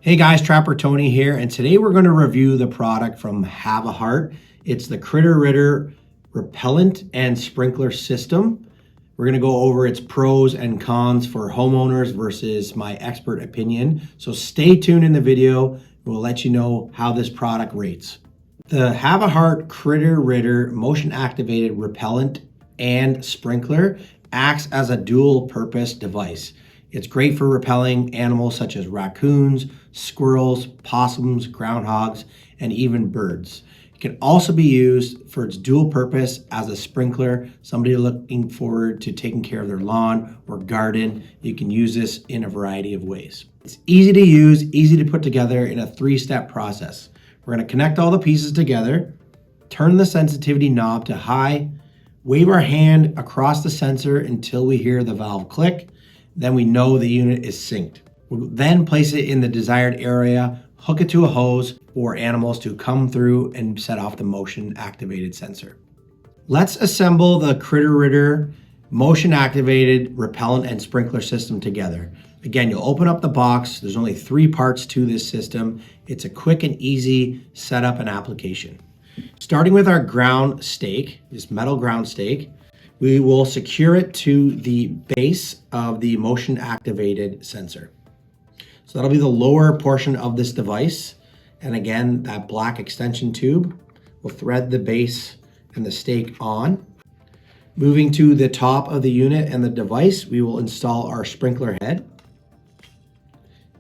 Hey guys, Trapper Tony here, and today we're going to review the product from Havahart. It's the Critter Ritter Repellent and Sprinkler System. We're going to go over its pros and cons for homeowners versus my expert opinion. So stay tuned in the video. We'll let you know how this product rates. The Havahart Critter Ritter Motion Activated Repellent and Sprinkler acts as a dual purpose device. It's great for repelling animals such as raccoons, squirrels, opossums, groundhogs, and even birds. It can also be used for its dual purpose as a sprinkler. Somebody looking forward to taking care of their lawn or garden, you can use this in a variety of ways. It's easy to use, easy to put together in a 3-step process. We're going to connect all the pieces together, turn the sensitivity knob to high, wave our hand across the sensor until we hear the valve click. Then we know the unit is synced. We'll then place it in the desired area, hook it to a hose for animals to come through and set off the motion activated sensor. Let's assemble the Critter Ritter motion activated repellent and sprinkler system together. Again, you'll open up the box. There's only 3 parts to this system. It's a quick and easy setup and application. Starting with our ground stake, this metal ground stake, we will secure it to the base of the motion activated sensor. So that'll be the lower portion of this device. And again, that black extension tube will thread the base and the stake on. Moving to the top of the unit and the device, we will install our sprinkler head.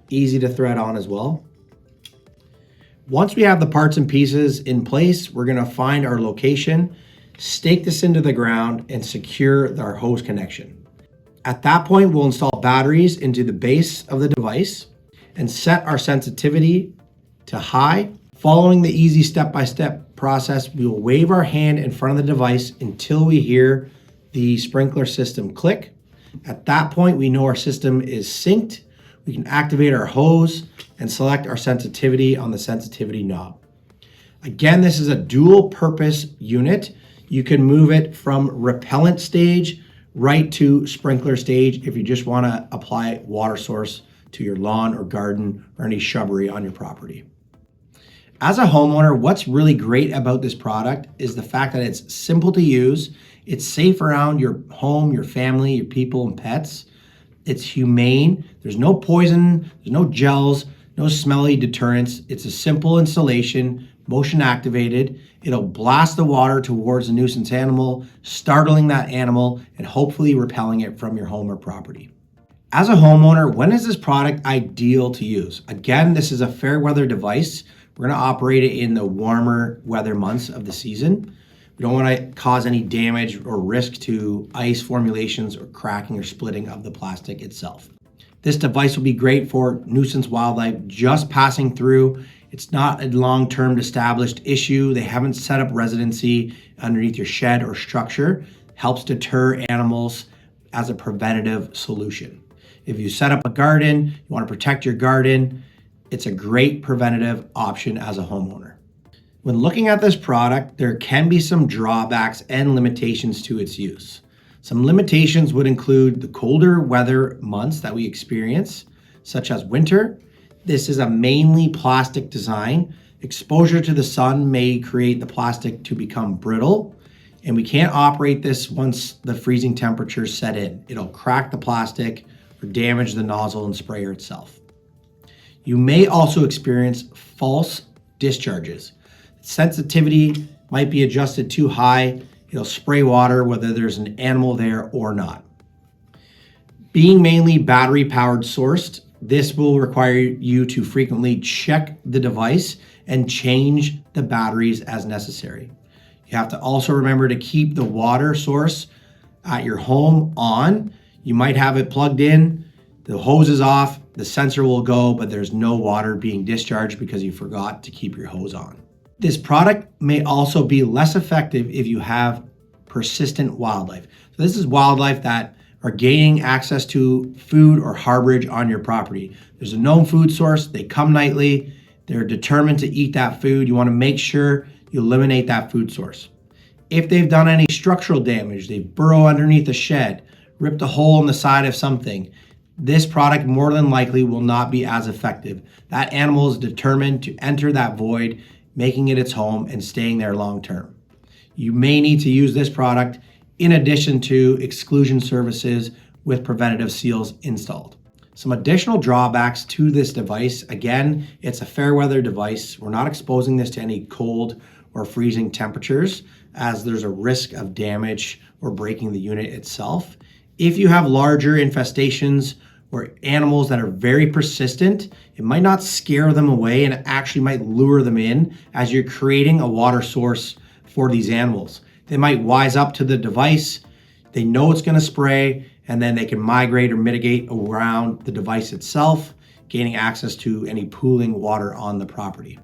Easy to thread on as well. Once we have the parts and pieces in place, we're going to find our location, stake this into the ground, and secure our hose connection. At that point, we'll install batteries into the base of the device and set our sensitivity to high. Following the easy step-by-step process, we will wave our hand in front of the device until we hear the sprinkler system click. At that point, we know our system is synced. We can activate our hose and select our sensitivity on the sensitivity knob. Again, this is a dual purpose unit. You can move it from repellent stage right to sprinkler stage if you just want to apply water source to your lawn or garden or any shrubbery on your property. As a homeowner, what's really great about this product is the fact that it's simple to use. It's safe around your home, your family, your people and pets. It's humane. There's no poison, there's no gels, no smelly deterrents. It's a simple installation, motion activated. It'll blast the water towards a nuisance animal, startling that animal and hopefully repelling it from your home or property. As a homeowner, when is this product ideal to use? Again, this is a fair weather device. We're going to operate it in the warmer weather months of the season. We don't want to cause any damage or risk to ice formulations or cracking or splitting of the plastic itself. This device will be great for nuisance wildlife just passing through. It's not a long-term established issue. They haven't set up residency underneath your shed or structure. Helps deter animals as a preventative solution. If you set up a garden, you want to protect your garden, it's a great preventative option as a homeowner. When looking at this product, there can be some drawbacks and limitations to its use. Some limitations would include the colder weather months that we experience, such as winter. This is a mainly plastic design. Exposure to the sun may create the plastic to become brittle, and we can't operate this once the freezing temperatures set in. It'll crack the plastic or damage the nozzle and sprayer itself. You may also experience false discharges. Sensitivity might be adjusted too high. It'll spray water whether there's an animal there or not. Being mainly battery powered sourced, this will require you to frequently check the device and change the batteries as necessary. You have to also remember to keep the water source at your home on. You might have it plugged in, the hose is off, the sensor will go, but there's no water being discharged because you forgot to keep your hose on. This product may also be less effective if you have persistent wildlife. So this is wildlife that are gaining access to food or harborage on your property. There's a known food source, they come nightly, they're determined to eat that food. You want to make sure you eliminate that food source. If they've done any structural damage, they burrow underneath a shed, ripped a hole in the side of something, this product more than likely will not be as effective. That animal is determined to enter that void, making it its home and staying there long term. You may need to use this product in addition to exclusion services with preventative seals installed. Some additional drawbacks to this device. Again, it's a fair weather device. We're not exposing this to any cold or freezing temperatures, as there's a risk of damage or breaking the unit itself. If you have larger infestations or animals that are very persistent, it might not scare them away and it actually might lure them in as you're creating a water source for these animals. They might wise up to the device, they know it's going to spray, and then they can migrate or mitigate around the device itself, gaining access to any pooling water on the property.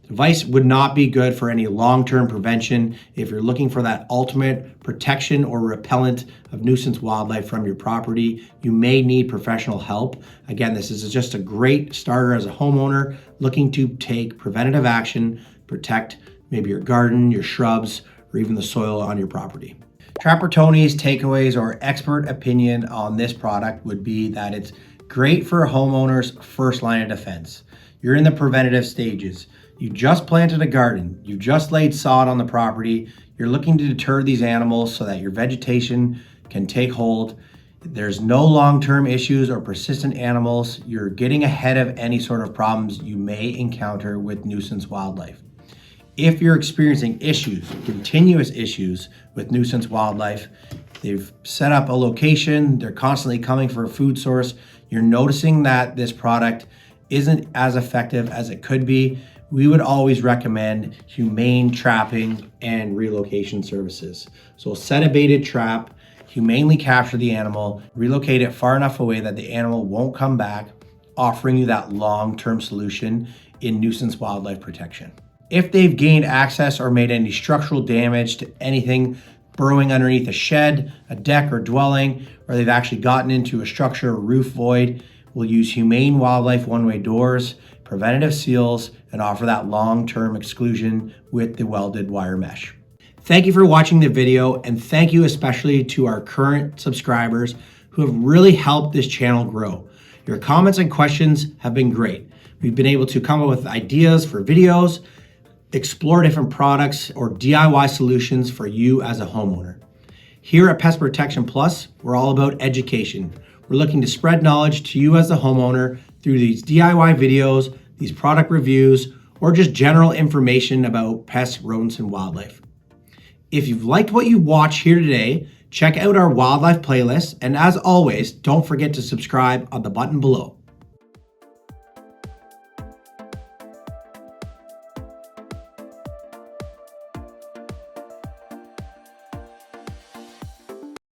The device would not be good for any long-term prevention if you're looking for that ultimate protection or repellent of nuisance wildlife from your property. You may need professional help. Again, this is just a great starter as a homeowner looking to take preventative action, protect maybe your garden, your shrubs, or even the soil on your property. Trapper Tony's takeaways or expert opinion on this product would be that it's great for a homeowner's first line of defense. You're in the preventative stages. You just planted a garden. You just laid sod on the property. You're looking to deter these animals so that your vegetation can take hold. There's no long-term issues or persistent animals. You're getting ahead of any sort of problems you may encounter with nuisance wildlife. If you're experiencing issues, continuous issues with nuisance wildlife, they've set up a location, they're constantly coming for a food source, you're noticing that this product isn't as effective as it could be, we would always recommend humane trapping and relocation services. So set a baited trap, humanely capture the animal, relocate it far enough away that the animal won't come back, offering you that long-term solution in nuisance wildlife protection. If they've gained access or made any structural damage to anything burrowing underneath a shed, a deck or dwelling, or they've actually gotten into a structure or roof void, we'll use humane wildlife one-way doors, preventative seals, and offer that long-term exclusion with the welded wire mesh. Thank you for watching the video, and thank you especially to our current subscribers who have really helped this channel grow. Your comments and questions have been great. We've been able to come up with ideas for videos, explore different products or DIY solutions for you as a homeowner. Here at Pest Protection Plus, we're all about education. We're looking to spread knowledge to you as the homeowner through these DIY videos, these product reviews, or just general information about pests, rodents, and wildlife. If you've liked what you watched here today, check out our wildlife playlist, and as always, don't forget to subscribe on the button below.